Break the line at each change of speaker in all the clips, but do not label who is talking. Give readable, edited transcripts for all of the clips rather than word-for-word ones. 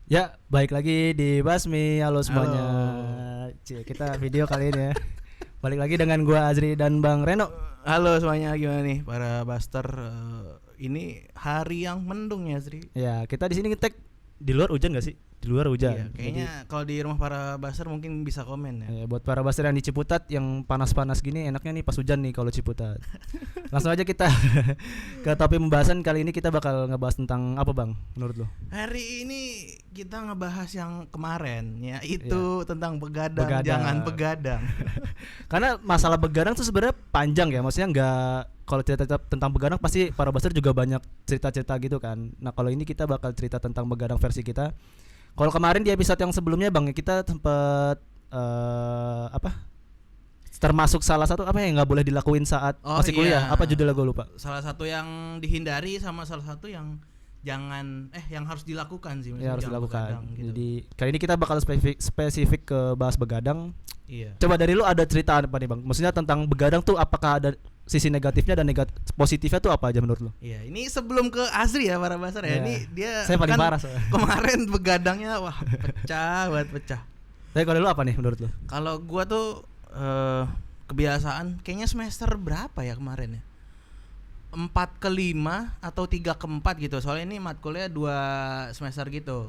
Ya, baik lagi di Basmi. Halo semuanya.
Halo.
Kita video kali ini ya. Balik lagi dengan gua Azri dan Bang Reno.
Halo semuanya, gimana nih para Buster? Ini hari yang mendung ya, Sri.
Ya, kita di sini ngetek di luar hujan gak sih? Di luar hujan.
Iya, kayaknya kalau di rumah para Buster mungkin bisa komen ya.
Buat para baster yang di Ciputat yang panas-panas gini enaknya nih pas hujan nih kalau Ciputat. Langsung aja kita ke topik pembahasan kali ini. Kita bakal ngebahas tentang apa, Bang? Menurut lo?
Hari ini kita ngebahas yang kemarin ya, itu tentang begadang,
Begadang.
jangan begadang.
Karena masalah begadang tuh sebenarnya panjang ya. Maksudnya nggak, kalau cerita tentang begadang pasti para baster juga banyak cerita-cerita gitu kan. Nah, kalau ini kita bakal cerita tentang begadang versi kita. Kalau kemarin di episode yang sebelumnya Bang, kita sempat apa? Termasuk salah satu apa yang nggak boleh dilakuin saat
Oh,
masih kuliah.
iya.
Apa judulnya gue lupa.
Salah satu yang dihindari sama salah satu yang jangan yang harus dilakukan sih,
Ya, harus
jangan
dilakukan.
begadang gitu.
Jadi kali ini kita bakal spesifik ke bahas begadang.
Iya.
Coba dari lu ada cerita apa nih Bang? Maksudnya tentang begadang tuh apakah ada sisi negatifnya dan positifnya tuh apa aja menurut lu?
Iya, ini sebelum ke Azri ya para Basar ya.
Iya.
Ini dia
Saya paling
kan
parah soalnya.
kemarin begadangnya wah pecah banget pecah.
Tapi kalau lu apa nih menurut lu?
Kalau gua tuh kebiasaan kayaknya semester berapa ya kemarin ya? 4 ke 5 atau 3 ke 4 gitu. Soalnya ini matkulnya 2 semester gitu.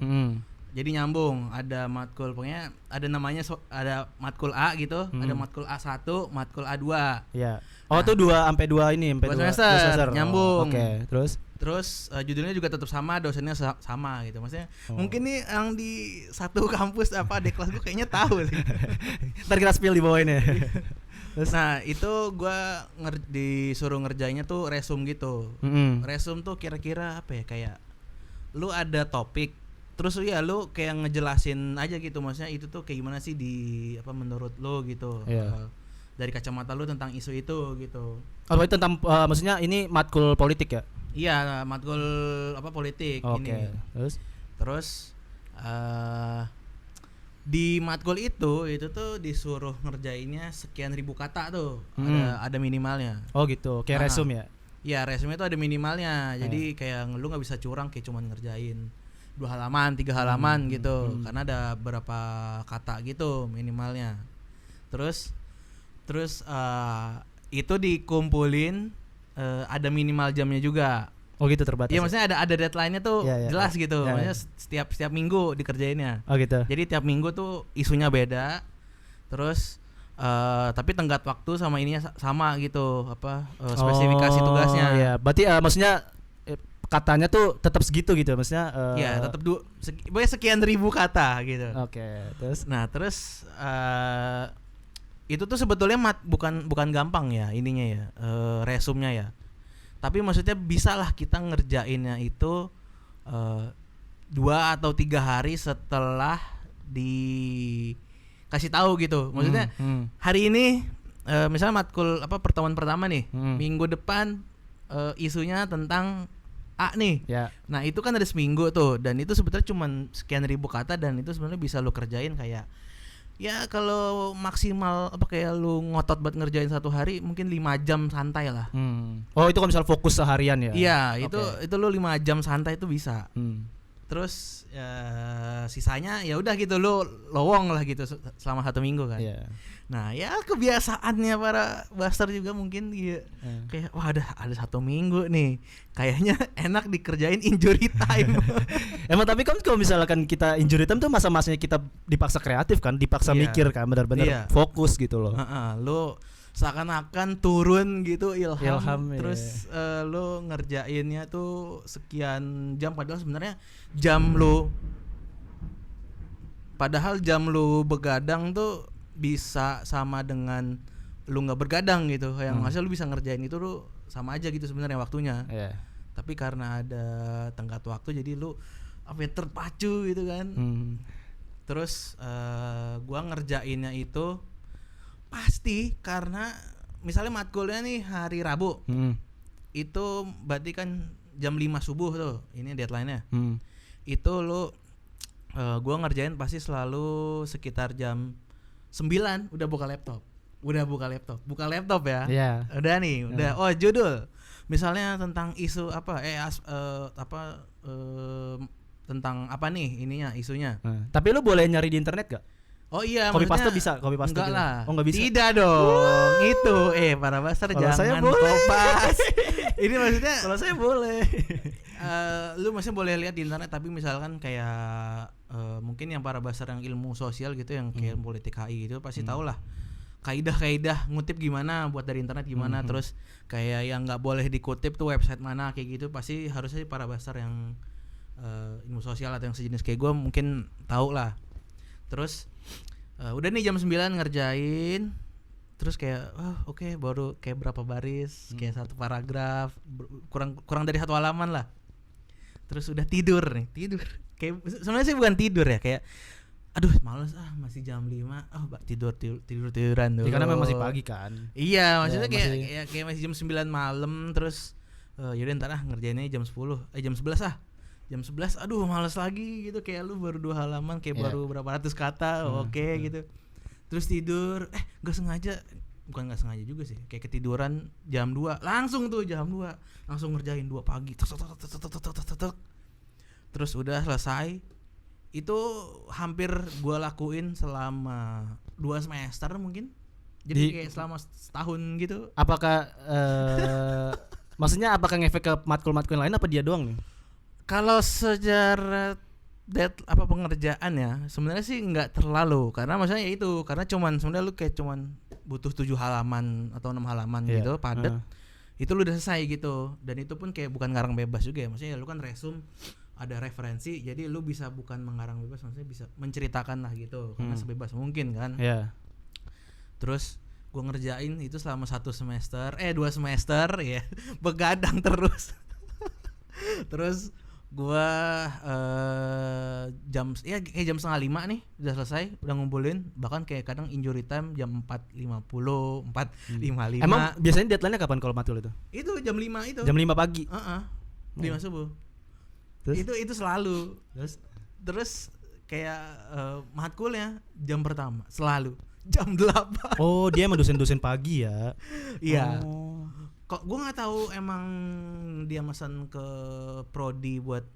Jadi nyambung, ada matkul pokoknya ada namanya ada matkul A gitu, ada matkul A1, matkul A2.
Iya. Oh,
Nah,
tuh 2 sampai 2 ini, sampai 2
semester, nyambung.
Oke, terus
Terus judulnya juga tetap sama, dosennya sama gitu. Maksudnya mungkin nih yang di satu kampus apa adik kelas gue kayaknya tahu sih.
ntar kita spill di bawah ini. Terus
Nah, itu gua disuruh ngerjainnya tuh resume gitu. Resume tuh kira-kira apa ya, kayak lu ada topik, terus ya lu kayak ngejelasin aja gitu, maksudnya itu tuh kayak gimana sih di apa menurut lu gitu.
Iya.
Dari kacamata lu tentang isu itu gitu.
apa itu tentang maksudnya ini matkul politik ya?
Iya, matkul apa politik
Oke.
ini. Terus di matkul itu tuh disuruh ngerjainnya sekian ribu kata tuh. Ada minimalnya.
Oh gitu, kayak resume ya?
Ya, resume itu ada minimalnya. Jadi kayak lu nggak bisa curang kayak cuman ngerjain 2 halaman, 3 halaman gitu. Karena ada berapa kata gitu minimalnya. Terus itu dikumpulin, ada minimal jamnya juga.
Oh gitu, terbatas.
Iya, maksudnya ada deadline-nya tuh jelas gitu.
Ya,
Maksudnya setiap minggu dikerjainnya.
Oh gitu.
Jadi tiap minggu tuh isunya beda. Terus tapi tenggat waktu sama ininya sama gitu, spesifikasi tugasnya.
Iya, berarti maksudnya katanya tuh tetap segitu gitu, maksudnya
Iya, tetap pokoknya sekian ribu kata gitu.
Oke, terus
Nah, terus itu tuh sebetulnya bukan gampang ya ininya ya, resumnya ya. Tapi maksudnya bisalah kita ngerjainnya itu 2 atau 3 hari setelah dikasih tahu gitu. Maksudnya hari ini misalnya matkul pertemuan pertama nih, minggu depan isunya tentang A nih.
ya.
Nah, itu kan ada seminggu tuh, dan itu sebetulnya cuma sekian ribu kata, dan itu sebenarnya bisa lu kerjain kayak ya kalau maksimal kayak lu ngotot buat ngerjain 1 hari mungkin 5 jam santai lah.
Oh, itu kalau misal fokus seharian ya?
Iya,
Okay.
itu lu 5 jam santai itu bisa. Terus sisanya ya udah gitu lu lowong lah gitu selama 1 minggu kan.
Iya.
Nah, ya kebiasaannya para Buster juga mungkin ya, kayak wah ada 1 minggu nih, kayaknya enak dikerjain injury time.
Emang tapi kan kalau misalkan kita injury time tuh masa-masanya kita dipaksa kreatif kan, dipaksa
Iya.
mikir kan, benar-benar fokus gitu loh.
Lu seakan-akan turun gitu ilham terus lu ngerjainnya tuh sekian jam, padahal sebenarnya jam lu begadang tuh bisa sama dengan lu nggak bergadang gitu. Yang hasil lu bisa ngerjain itu lu sama aja gitu sebenarnya waktunya.
Iya.
Tapi karena ada tenggat waktu jadi lu terpacu gitu kan. Terus gua ngerjainnya itu pasti karena misalnya matkulnya nih hari Rabu. Itu berarti kan jam 5 subuh tuh ini deadline-nya. Itu lu gua ngerjain pasti selalu sekitar jam 9 udah buka laptop. Buka laptop ya.
Iya.
Udah nih, oh judul. Misalnya tentang isu tentang apa nih ininya isunya.
Tapi lu boleh nyari di internet gak?
Oh iya,
Copy
maksudnya
paste bisa, copy paste
enggak
gitu.
lah.
Oh enggak bisa.
Tidak dong. Itu para pasar
Kalau saya
jangan
boleh.
kopas. Ini maksudnya
Kalau saya boleh.
lu masih boleh lihat di internet, tapi misalkan kayak mungkin yang para basar yang ilmu sosial gitu, yang kayak politik HI gitu pasti tahu lah kaidah-kaidah ngutip gimana, buat dari internet gimana, terus kayak yang nggak boleh dikutip tuh website mana kayak gitu, pasti harusnya para basar yang ilmu sosial atau yang sejenis kayak gue mungkin tahu lah. Terus udah nih jam 9 ngerjain, terus kayak oke, baru kayak berapa baris, kayak satu paragraf, kurang dari satu halaman lah. Terus udah tidur kayak sebenarnya sih bukan tidur ya, kayak aduh males masih jam 5, tiduran dulu.
Ya, karena memang masih pagi kan.
Iya, maksudnya
Ya,
kayak masih jam 9 malam, terus yaudah ntar ngerjainnya jam 11 jam 11 aduh males lagi gitu, kayak lu baru 2 halaman kayak baru berapa ratus kata, gitu. Terus tidur, bukan nggak sengaja juga sih, kayak ketiduran jam 2, langsung ngerjain 2 pagi. Terus udah selesai. Itu hampir gua lakuin selama 2 semester mungkin. Jadi kayak selama setahun gitu.
Apakah maksudnya apakah ngefek ke matkul-matkul lain apa dia doang nih?
Kalau sejarah pengerjaan ya, sebenarnya sih nggak terlalu, karena maksudnya ya itu, karena sebenarnya lu kayak butuh 7 halaman atau 6 halaman gitu padat. Itu lu udah selesai gitu. Dan itu pun kayak bukan ngarang bebas juga ya. Maksudnya lu kan resume ada referensi, jadi lu bisa bukan mengarang bebas, maksudnya bisa menceritakan lah gitu, karena sebebas mungkin kan. Terus gua ngerjain itu selama 2 semester ya, begadang terus. Terus gua jam 4:30 nih udah selesai, udah ngumpulin, bahkan kayak kadang injury time jam 4:50, 4:55.
Emang biasanya deadline-nya kapan kalau matkul itu?
Itu jam 5 itu.
Jam 5 pagi.
5 subuh. Terus? Itu selalu. Terus kayak matkulnya jam pertama selalu jam 8.
Oh, dia emang dosen-dosen pagi ya.
Iya. Kok gue nggak tahu emang dia pesan ke prodi buat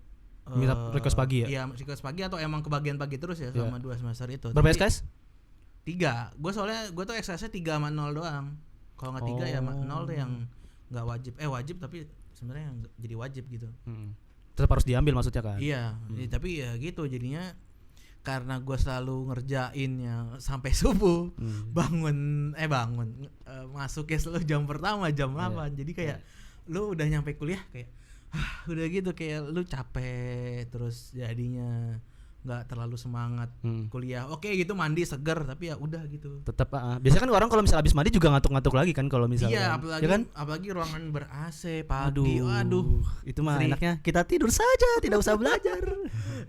minta request pagi ya?
Iya, request pagi atau emang kebagian pagi terus ya selama 2 semester itu.
Berapa SKS?
3. Gue tuh SKS-nya 3/0 doang. Kalau nggak 3 ya 0 tuh yang nggak wajib. Wajib tapi sebenarnya jadi wajib gitu.
Tetap harus diambil maksudnya kan?
Iya, tapi ya gitu jadinya, karena gue selalu ngerjainnya sampai subuh, masuknya selalu jam pertama jam 8. Jadi kayak lu udah nyampe kuliah kayak udah gitu, kayak lu capek, terus jadinya nggak terlalu semangat kuliah. Oke gitu, mandi seger, tapi ya udah gitu.
Tetap biasanya kan orang kalau misalnya habis mandi juga ngantuk-ngantuk lagi kan kalau misalnya.
Iya,
ya kan?
apalagi ruangan ber-AC pagi. Aduh.
Itu mah enaknya kita tidur saja, tidak usah belajar.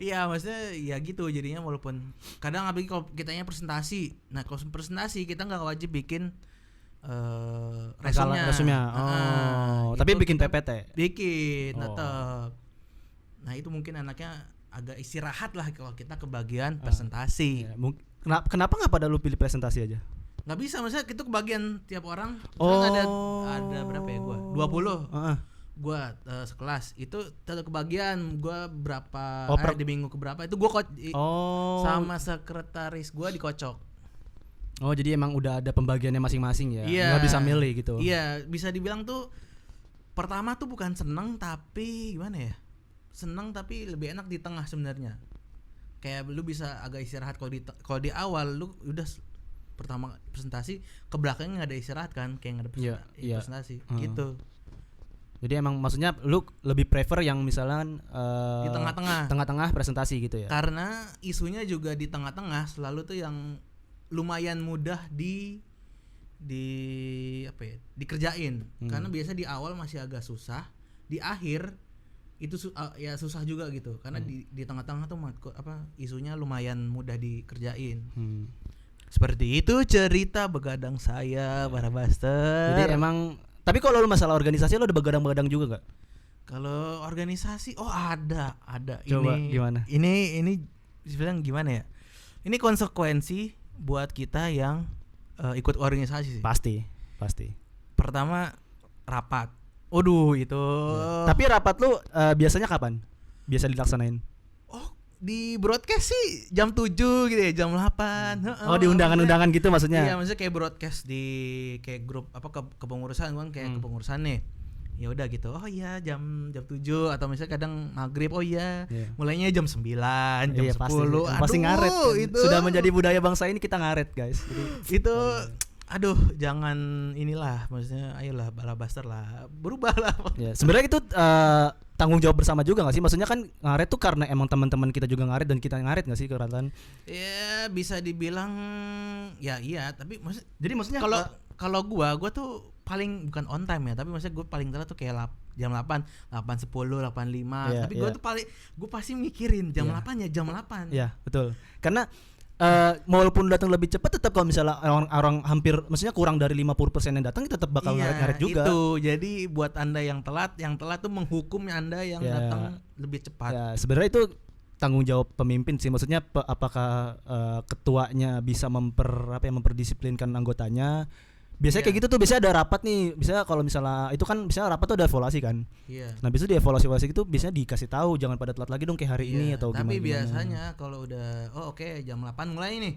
Iya, maksudnya ya gitu jadinya, walaupun kadang apalagi kalau kitanya presentasi. Nah, kalau presentasi kita nggak wajib bikin resumnya.
Tapi bikin PPT.
Bikin tetap. Nah, itu mungkin anaknya agak istirahat lah kalau kita kebagian presentasi.
Kenapa nggak pada lu pilih presentasi aja?
Nggak bisa, maksudnya itu kebagian tiap orang. Ada berapa ya gua? 20. Gua sekelas itu tetap kebagian. Gua berapa di minggu keberapa itu gua sama sekretaris gua dikocok.
Oh, jadi emang udah ada pembagiannya masing-masing ya?
Iya.
Nggak bisa milih gitu?
Iya, bisa dibilang tuh pertama tuh bukan seneng, tapi gimana ya? Seneng tapi lebih enak di tengah sebenarnya. Kayak lu bisa agak istirahat. Kalau di awal lu udah pertama presentasi, ke belakangnya nggak ada istirahat kan, kayak nggak ada presentasi gitu.
Jadi emang maksudnya lu lebih prefer yang misalnya
di
tengah-tengah presentasi gitu ya?
Karena isunya juga di tengah-tengah selalu tuh yang lumayan mudah dikerjain. Karena biasa di awal masih agak susah, di akhir itu ya susah juga gitu, karena di tengah-tengah tuh isunya lumayan mudah dikerjain. Seperti itu cerita begadang saya, para Buster.
Jadi emang, tapi kalau lu masalah organisasi lu udah begadang-begadang juga gak?
Kalau organisasi ada.
Coba gimana?
Ini bilang gimana ya? Ini konsekuensi buat kita yang ikut organisasi sih.
Pasti.
Pertama, rapat. Waduh, itu.
Tapi rapat lu biasanya kapan? Biasa dilaksanain?
di broadcast sih jam 7 gitu ya, jam 8.
Oh, di undangan-undangan gitu maksudnya.
Iya, maksudnya kayak broadcast di kayak grup apa kepengurusan kan, kayak kepengurusan nih. Ya udah gitu. Oh iya jam 7 atau misalnya kadang maghrib. Oh iya. Mulainya jam 9, jam 10.
Pasti ngaret kan.
Itu
sudah menjadi budaya bangsa ini, kita ngaret, guys. Jadi
itu aduh, jangan inilah, maksudnya ayolah balabaster lah, berubah lah.
Ya, sebenarnya itu tanggung jawab bersama juga nggak sih? Maksudnya kan ngaret tuh karena emang teman-teman kita juga ngaret dan kita ngaret nggak sih keratan?
Ya bisa dibilang ya iya, tapi
maksudnya
kalau gua tuh paling bukan on time ya, tapi maksudnya gua paling telat tuh kayak jam 8, 8.10, 8.5. Tapi gua tuh gua pasti mikirin jam 8 ya, jam 8.
Iya, betul. Karena walaupun datang lebih cepat, tetap kalau misalnya orang hampir, maksudnya kurang dari 50% yang datang, tetap bakal ngaret juga.
Itu. Jadi buat Anda yang telat tuh menghukum Anda yang datang lebih cepat.
Ya, sebenarnya itu tanggung jawab pemimpin sih. Maksudnya apakah ketuanya bisa memperdisiplinkan anggotanya. Biasanya kayak gitu tuh, biasanya ada rapat nih. Biasanya kalau misalnya itu kan biasanya rapat tuh ada evaluasi kan.
Iya.
Nah, biasanya di evaluasi gitu biasanya dikasih tahu jangan pada telat lagi dong kayak hari ini atau
tapi
gimana.
Biasanya kalau udah jam 8 mulai nih.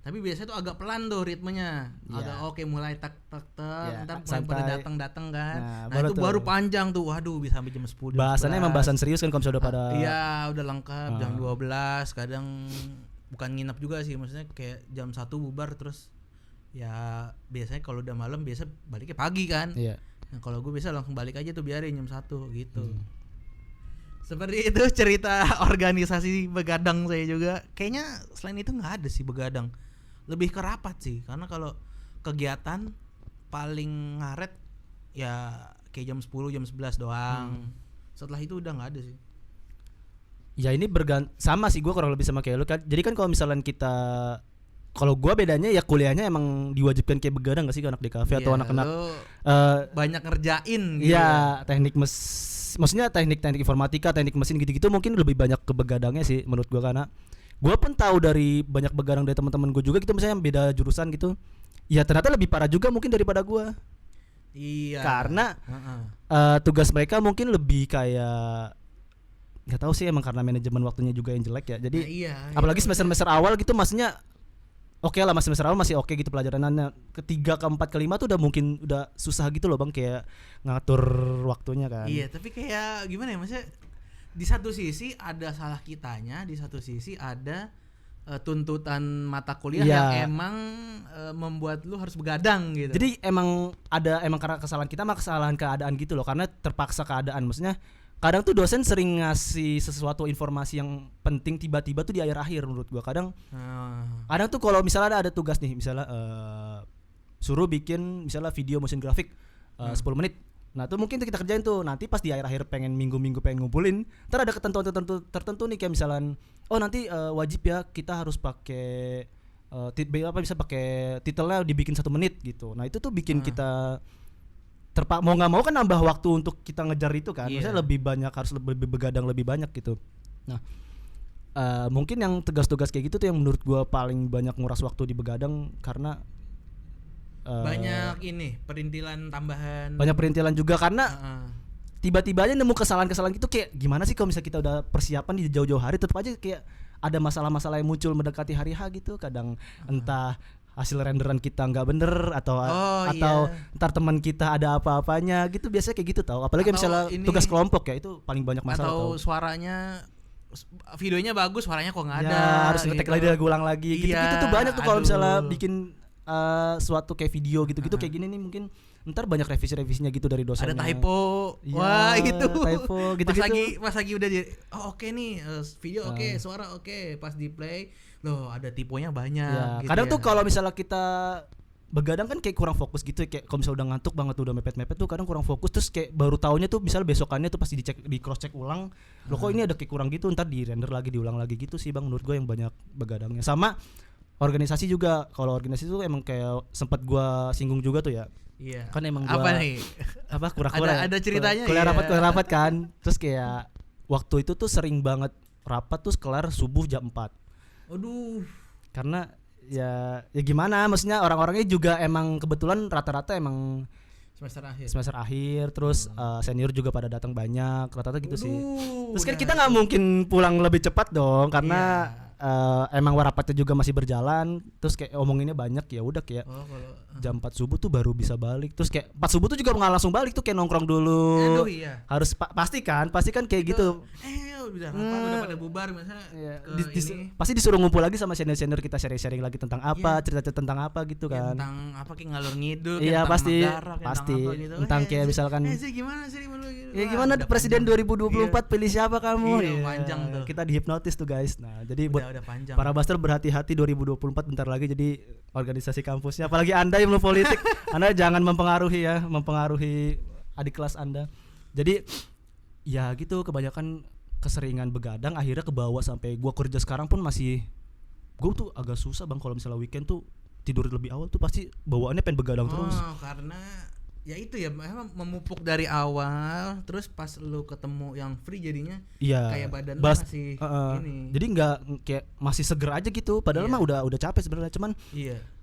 Tapi biasanya tuh agak pelan tuh ritmenya. Agak mulai tak entar mulai pada datang kan. Nah itu baru panjang tuh. Waduh, bisa sampai jam 10.
Bahasannya emang bahasan serius kan kalau misalnya udah pada.
Iya, udah lengkap jam 12, kadang bukan nginep juga sih, maksudnya kayak jam 1 bubar terus. Ya biasanya kalau udah malam biasa baliknya pagi kan.
Iya.
Nah kalau gue biasa langsung balik aja tuh, biarin jam 1 gitu. Seperti itu cerita organisasi begadang saya juga. Kayaknya selain itu nggak ada sih begadang. Lebih ke rapat sih. Karena kalau kegiatan paling ngaret ya kayak jam 10, jam 11 doang. Setelah itu udah nggak ada sih.
Ya ini sama sih, gue kurang lebih sama kayak lu kan. Jadi kan kalau misalnya kalau gue bedanya ya kuliahnya emang diwajibkan kayak begadang gak sih ke anak DKV atau anak-anak
banyak ngerjain gitu.
Iya, maksudnya teknik informatika, teknik mesin gitu-gitu mungkin lebih banyak ke begadangnya sih menurut gue. Karena gue pun tahu dari banyak begadang dari teman-teman gue juga gitu, misalnya yang beda jurusan gitu. Ya ternyata lebih parah juga mungkin daripada gue.
Iya.
Karena tugas mereka mungkin lebih kayak nggak tahu sih, emang karena manajemen waktunya juga yang jelek ya. Jadi apalagi semester awal gitu, maksudnya oke lah, masih semester awal masih oke gitu pelajarannya. Ketiga, keempat, kelima tuh udah susah gitu loh bang, kayak ngatur waktunya kan.
Iya, tapi kayak gimana ya, maksudnya di satu sisi ada salah kitanya, di satu sisi ada tuntutan mata kuliah yang emang membuat lu harus begadang gitu.
Jadi emang karena kesalahan kita mah kesalahan keadaan gitu loh, karena terpaksa keadaan. Maksudnya kadang tuh dosen sering ngasih sesuatu informasi yang penting tiba-tiba tuh di akhir-akhir menurut gua. Kadang tuh kalau misalnya ada tugas nih, misalnya suruh bikin misalnya video motion grafik 10 menit. Nah tuh mungkin kita kerjain tuh, nanti pas di akhir-akhir pengen minggu-minggu pengen ngumpulin, ntar ada ketentuan tertentu nih, kayak misalnya nanti wajib ya kita harus pakai bisa pakai titelnya dibikin 1 menit gitu. Nah itu tuh bikin kita mau nggak mau kan nambah waktu untuk kita ngejar itu kan. Maksudnya lebih banyak, harus lebih begadang lebih banyak gitu. Nah mungkin yang tugas-tugas kayak gitu tuh yang menurut gue paling banyak nguras waktu di begadang, karena
banyak perintilan tambahan.
Banyak perintilan juga karena tiba-tiba aja nemu kesalahan-kesalahan gitu. Kayak gimana sih kalau misalnya kita udah persiapan di jauh-jauh hari, tetap aja kayak ada masalah-masalah yang muncul mendekati hari H gitu. Kadang entah hasil renderan kita nggak bener atau ntar teman kita ada apa-apanya gitu, biasanya kayak gitu tau. Apalagi misalnya tugas kelompok ya, itu paling banyak masalah.
Atau suaranya, videonya bagus, suaranya kok nggak ada,
harus ngetek lagi, ulang lagi gitu-gitu tuh banyak tuh kalau misalnya bikin suatu kayak video gitu-gitu kayak gini nih, mungkin ntar banyak revisi-revisinya gitu dari dosennya.
Ada typo, wah itu
typo gitu-gitu.
Pas lagi udah oke nih, video oke, suara oke, pas di play loh ada tiponya banyak.
Gitu kadang tuh kalau misalnya kita begadang kan kayak kurang fokus gitu, kayak kalau misalnya udah ngantuk banget tuh, udah mepet-mepet tuh kadang kurang fokus, terus kayak baru taunya tuh misalnya besokannya tuh pasti di cross check ulang, loh kok ini ada kayak kurang gitu, ntar di render lagi, diulang lagi gitu sih bang, menurut gue yang banyak begadangnya. Sama organisasi juga, kalau organisasi tuh emang kayak sempat gue singgung juga tuh ya.
Iya.
Kan emang
gua kura-kura
ada
ceritanya.
Kuliah rapat kan. Terus kayak waktu itu tuh sering banget rapat tuh kelar subuh jam 4.
Aduh.
Karena ya gimana, maksudnya orang-orangnya juga emang kebetulan rata-rata emang
semester
akhir terus senior juga pada datang banyak rata-rata gitu sih. Terus kan
udah
kita nggak mungkin pulang lebih cepat dong karena
Iya.
emang rapatnya juga masih berjalan. Terus kayak omonginnya banyak ya udah kayak
kalau
jam 4 subuh tuh baru bisa balik. Terus kayak 4 subuh tuh juga nggak langsung balik tuh kayak nongkrong dulu.
aduh iya.
Harus pasti kan kayak gitu.
Udah rapat udah pada bubar misalnya
Pasti disuruh ngumpul lagi sama senior-senior kita sharing-sharing lagi tentang apa, cerita-cerita tentang apa gitu
ya,
kan.
tentang apa kayak ngalur ngidul
Iya,
tentang
pasti.
negara, kayak
Pasti.
tentang apa gitu.
Tentang kayak misalkan
sih gimana sih gitu.
ya gimana presiden 2024 pilih siapa kamu?
Iya,
Iya.
panjang tuh.
Kita dihipnotis tuh guys. Nah, jadi buat
udah panjang.
para Buster berhati-hati 2024 bentar lagi jadi organisasi kampusnya. Apalagi Anda yang belum politik, Anda jangan mempengaruhi adik kelas Anda. Jadi ya gitu kebanyakan keseringan begadang akhirnya kebawa sampai gua kerja sekarang pun masih gua tuh agak susah Bang kalau misalnya weekend tuh tidur lebih awal tuh pasti bawaannya pengen begadang terus.
Karena ya itu ya memang memupuk dari awal terus pas lu ketemu yang free jadinya kayak badan lu masih ini.
Jadi nggak kayak masih seger aja gitu padahal mah udah capek sebenarnya cuman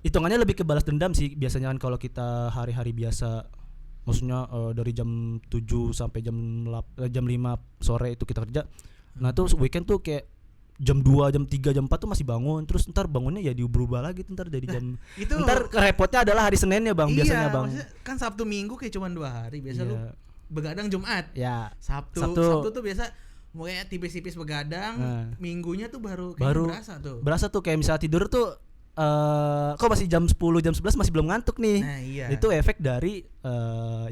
hitungannya lebih ke balas dendam sih biasanya kan kalau kita hari-hari biasa maksudnya dari jam 7 sampai jam 5 sore itu kita kerja. Nah tuh weekend tuh kayak jam 2, jam 3, jam 4 tuh masih bangun. Terus ntar bangunnya ya diubah lagi tuh, ntar dari jam
itu
ntar repotnya adalah hari Seninnya Bang biasanya Bang.
Kan Sabtu Minggu kayak cuma 2 hari. Biasa lu begadang Jumat.
Ya.
Sabtu tuh biasa mulai tipis-tipis begadang. Minggunya tuh baru berasa tuh.
Berasa tuh kayak misalnya tidur tuh kok masih jam 10 jam 11 masih belum ngantuk nih.
Nah, iya.
Itu efek dari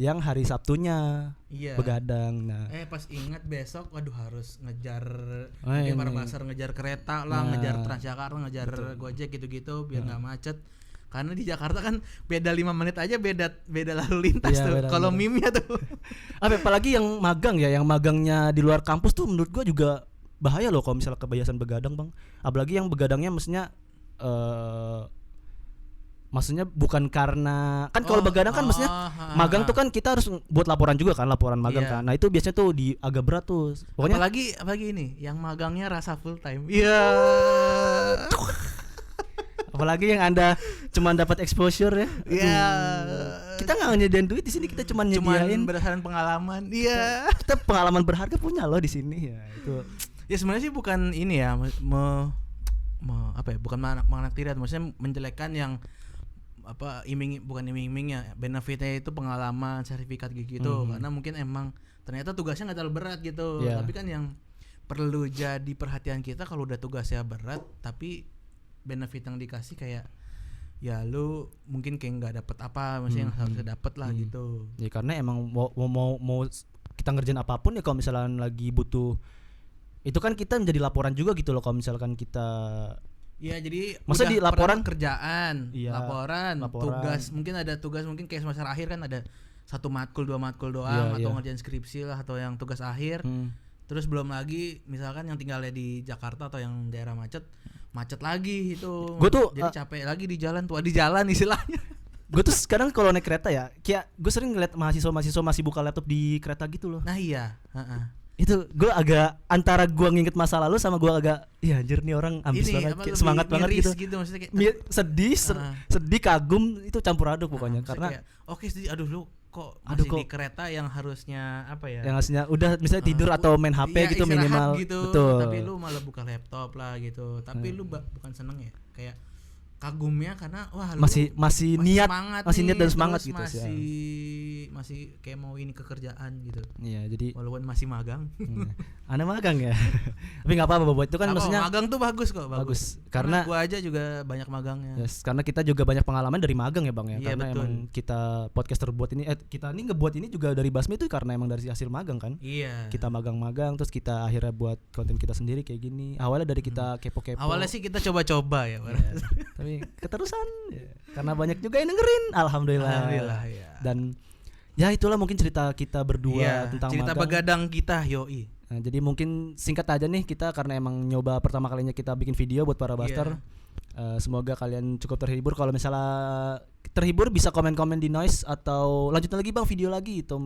yang hari Sabtunya begadang. Nah,
pas ingat besok waduh harus ngejar para pasar ngejar kereta lah, ngejar Transjakarta, ngejar Gojek gitu-gitu biar nggak macet. Karena di Jakarta kan beda 5 menit aja beda lalu lintas tuh. Kalau mimnya tuh.
Apalagi yang magang ya, yang magangnya di luar kampus tuh menurut gua juga bahaya loh kalau misalnya kebiasaan begadang Bang. Apalagi yang begadangnya maksudnya bukan karena kan kalau begadang kan maksudnya magang tuh kan kita harus buat laporan juga kan, laporan magang kan. Nah itu biasanya tuh agak berat tuh. Pokoknya
apalagi ini yang magangnya rasa full time. Iya.
Apalagi yang Anda cuma dapat exposure ya.
Iya.
Kita nggak nyediain duit di sini, kita cuma nyediain
berdasarkan pengalaman. Iya.
Kita pengalaman berharga punya loh di sini ya. Itu.
Ya sebenarnya sih bukan ini ya, bukan menganaktiriat, maksudnya menjelekkan yang bukan iming-imingnya, benefitnya itu pengalaman, sertifikat gitu. Karena mungkin emang ternyata tugasnya nggak terlalu berat gitu. Tapi kan yang perlu jadi perhatian kita kalau udah tugasnya berat tapi benefit yang dikasih kayak ya lu mungkin kayak nggak dapet apa, maksudnya yang harusnya dapet lah gitu. Ya
karena emang mau kita ngerjain apapun ya kalau misalnya lagi butuh itu kan kita menjadi laporan juga gitu loh kalau misalkan kita
jadi
maksudnya di laporan
kerjaan, laporan, tugas, mungkin ada tugas mungkin kayak semester akhir kan ada 1 matkul 2 matkul doang atau ngerjain skripsi lah atau yang tugas akhir. Terus belum lagi misalkan yang tinggalnya di Jakarta atau yang daerah macet lagi itu.
Gue tuh
jadi capek lagi di jalan istilahnya.
Gue tuh sekarang kalau naik kereta ya, kayak gue sering ngeliat mahasiswa masih buka laptop di kereta gitu loh.
Nah iya,
itu gue agak antara gue nginget masa lalu sama gue agak ya anjir nih orang ambis banget, semangat banget gitu
maksudnya kayak
sedih kagum itu campur aduk pokoknya karena
kayak, sedih, aduh lu kok masih di kereta yang harusnya yang
harusnya udah misalnya tidur atau main HP gitu minimal
gitu. Betul. Tapi lu malah buka laptop lah gitu, tapi lu bukan seneng ya kayak kagumnya karena wah lu
masih niat dan semangat gitu
masih kayak mau ini kekerjaan gitu.
Iya, jadi
walaupun masih magang.
Anda magang ya. Tapi enggak apa-apa buat itu kan maksudnya
magang tuh bagus kok, bagus.
Karena
gua aja juga banyak magangnya.
Yes, karena kita juga banyak pengalaman dari magang ya, Bang ya.
Iya,
karena
betul.
Emang kita podcaster buat ini kita ini ngebuat ini juga dari Basmi itu karena emang dari hasil magang kan.
Iya.
Kita magang-magang terus kita akhirnya buat konten kita sendiri kayak gini. Awalnya dari kita kepo-kepo.
Awalnya sih kita coba-coba ya,
tapi keterusan karena banyak juga yang dengerin, alhamdulillah
ya.
Dan ya itulah mungkin cerita kita berdua tentang
cerita
magang.
Begadang kita yoi.
Nah, jadi mungkin singkat aja nih kita karena emang nyoba pertama kalinya kita bikin video buat para Buster. Semoga kalian cukup terhibur. Kalau misalnya terhibur bisa komen-komen di Noise atau lanjutin lagi Bang video lagi itu.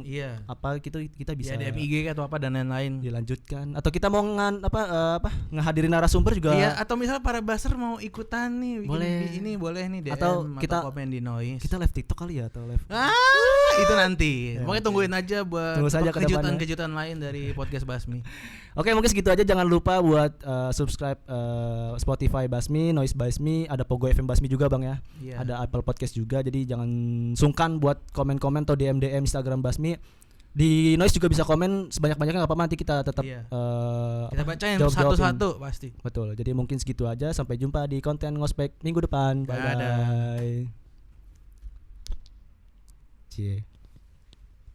Apa gitu kita bisa
DM IG atau apa dan lain-lain
dilanjutkan atau kita mau ngehadirin narasumber juga.
Iya, atau misalnya para Buster mau ikutan nih
boleh
ini boleh nih DM
atau kita
komen di Noise.
Kita live TikTok kali ya atau live.
Itu nanti.
Ya,
Pokoknya tungguin aja buat
Tunggu saja ke depannya.
kejutan-kejutan lain dari podcast Basmi.
Oke, mungkin segitu aja. Jangan lupa buat subscribe Spotify Basmi, Noise Basmi, ada Pogo FM Basmi juga Bang ya.
Iya.
Ada Apple Podcast juga. Jadi jangan sungkan buat komen-komen atau DM Instagram Basmi. Di Noise juga bisa komen sebanyak-banyaknya, nggak apa-apa, nanti kita tetap
Iya. Kita bacain
jawab-jawabin.
satu-satu pasti.
Betul. Jadi mungkin segitu aja. Sampai jumpa di konten Ngospek minggu depan. Bye
Dadah.
bye. Cie.